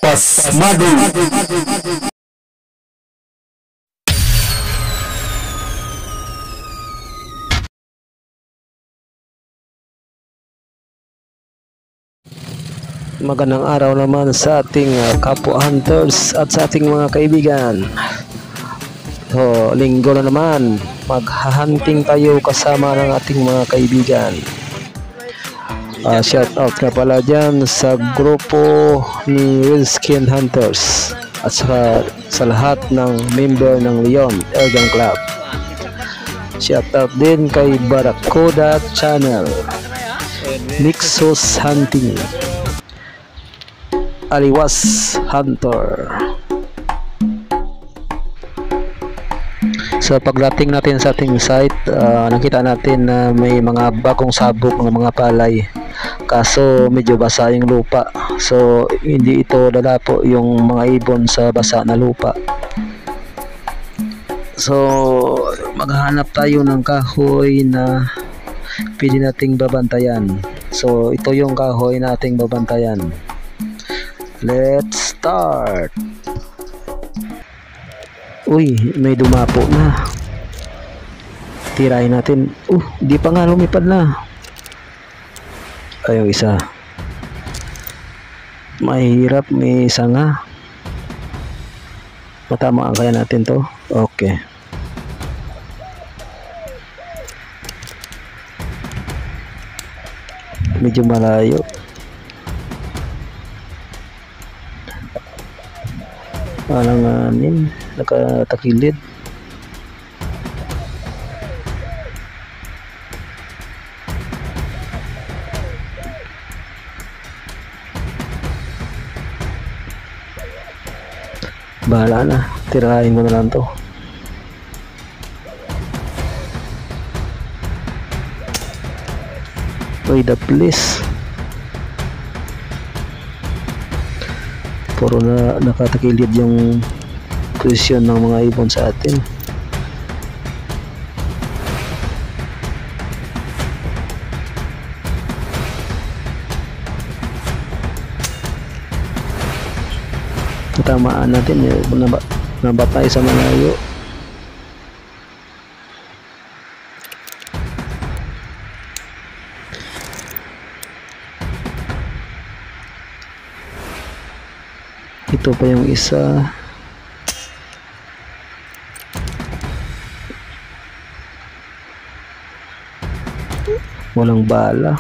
Pasmado. Magandang araw naman sa ating kapwa hunters at sa ating mga kaibigan. So, linggo na naman, maghahunting tayo kasama ng ating mga kaibigan. Shout out na pala dyan sa grupo ni Wilskin Hunters at sa lahat ng member ng Leon Urban Club. Shout out din kay Barracuda Channel, Nixos Hunting, Aliwas Hunter. So pagdating natin sa ating site, nakita natin na may mga bagong sabog ng mga palay, kaso medyo basa yung lupa, so hindi ito lalapo yung mga ibon sa basa na lupa. So maghahanap tayo ng kahoy na pwede nating babantayan. So ito yung kahoy nating babantayan. Let's start. Uy, may dumapo na. Tirahin natin. Di pa nga lumipad na. Ayaw isa. Mahirap, may sanga. Matamaan kaya natin to? Okay. Medyo malayo. Alanganin, nakatakilid. Bahala na, tirahin mo na lang to. Uy, the police. Puro na nakatakilid yung posisyon ng mga ibon sa atin. Tamaan natin, nabatay sa malayo. Ito pa yung isa. Walang bala.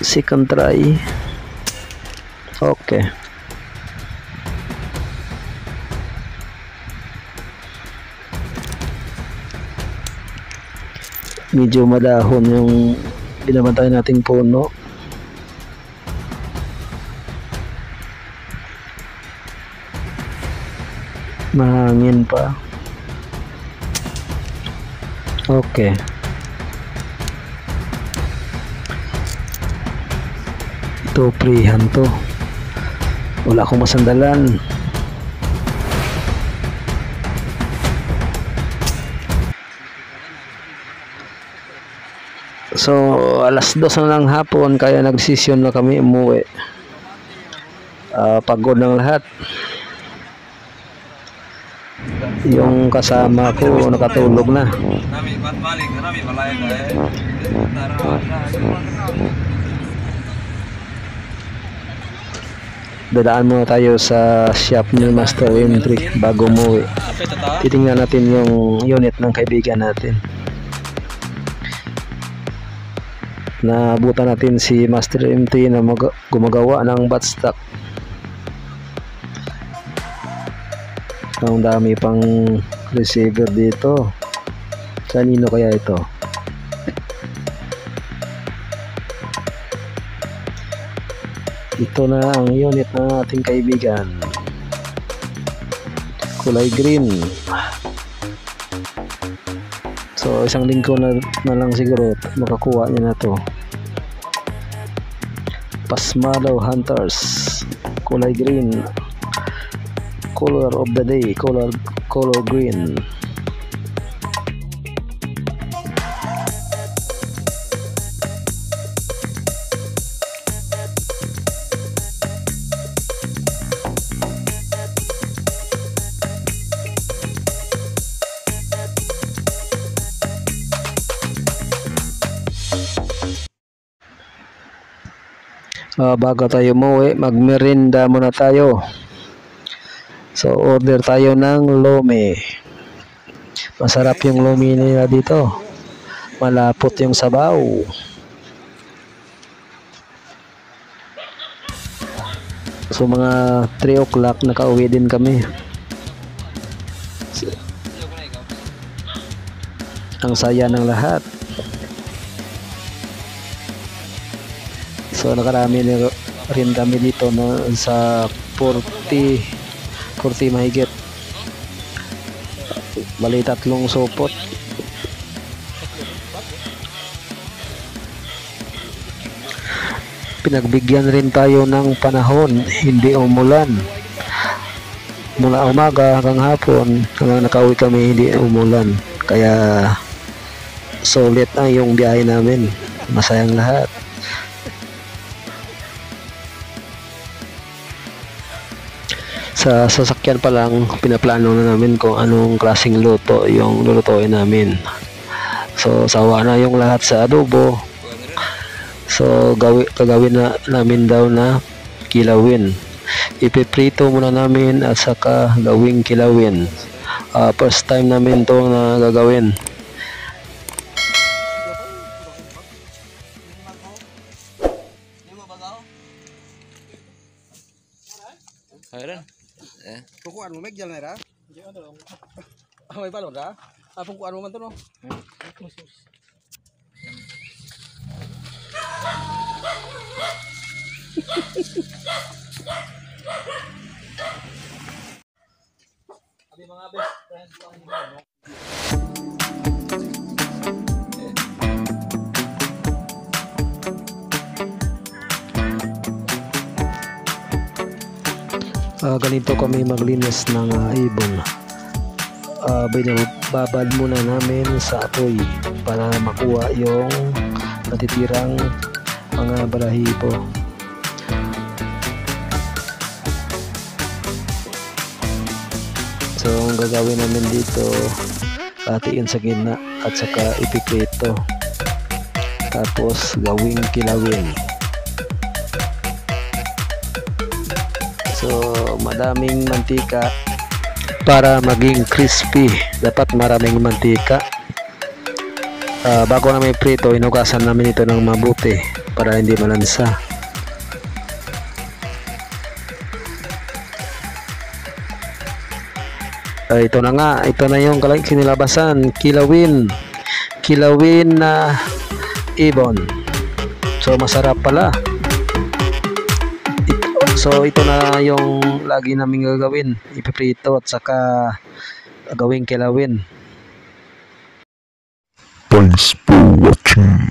Second try. Okay. Medyo madahon yung binabantay nating puno. Mahangin pa. Okay. Ito, prehan to. Wala akong masandalan. So, alas 2 na ng hapon, kaya nag-session na kami umuwi. Pagod ng lahat. Yung kasama ko nakatulog na. Dadaan muna tayo sa shop ni Master Entry bago umuwi. Titingnan natin yung unit ng kaibigan natin. Nabutan natin si Master MT na gumagawa ng batstock. Ang dami pang receiver dito. Kanino kaya ito? Ito na ang unit ng ating kaibigan. Kulay green. So isang linggo na lang siguro makakuha niya na to. Pasmado Hunters, kulay green. Color of the day, color green. Bago tayo umuwi, magmerinda muna tayo. So order tayo ng lomi. Masarap yung lomi nila dito. Malapot yung sabaw. So mga 3 o'clock nakauwi din kami. Ang saya ng lahat. So nakarami rin kami dito na sa 40 mahigit. Bali 3 supot. Pinagbigyan rin tayo ng panahon, hindi umulan. Mula umaga hanggang hapon, hanggang nakauwi kami hindi umulan. Kaya solid na yung biyahe namin. Masayang lahat. Sa sasakyan pa lang, pinaplano na namin kung anong klaseng luto yung lulutuin namin. So sawa na yung lahat sa adobo. So gagawin na namin daw na kilawin. Ipiprito muna namin at saka gawing kilawin. First time namin to na gagawin. Ayun. Pukuan mo, megjal na ra? May balon ra? Pukuan mo man to, no? Abi mga best friends ko ang ganito kami maglinis ng ibon. Babad muna namin sa apoy para makuha yung natitirang mga balahibo. So ang gagawin namin dito, hatiin sa gitna at saka ipiprito, tapos gawing kilawin. So madaming mantika para maging crispy. Dapat maraming mantika. Bago namin prito, inugasan namin ito ng mabuti para hindi malansa. Ito na nga, ito na yung kinilabasan. Kilawin na ibon. So masarap pala. So ito na yung lagi namin gagawin, ipiprito at saka gawing kilawin. Thanks for watching.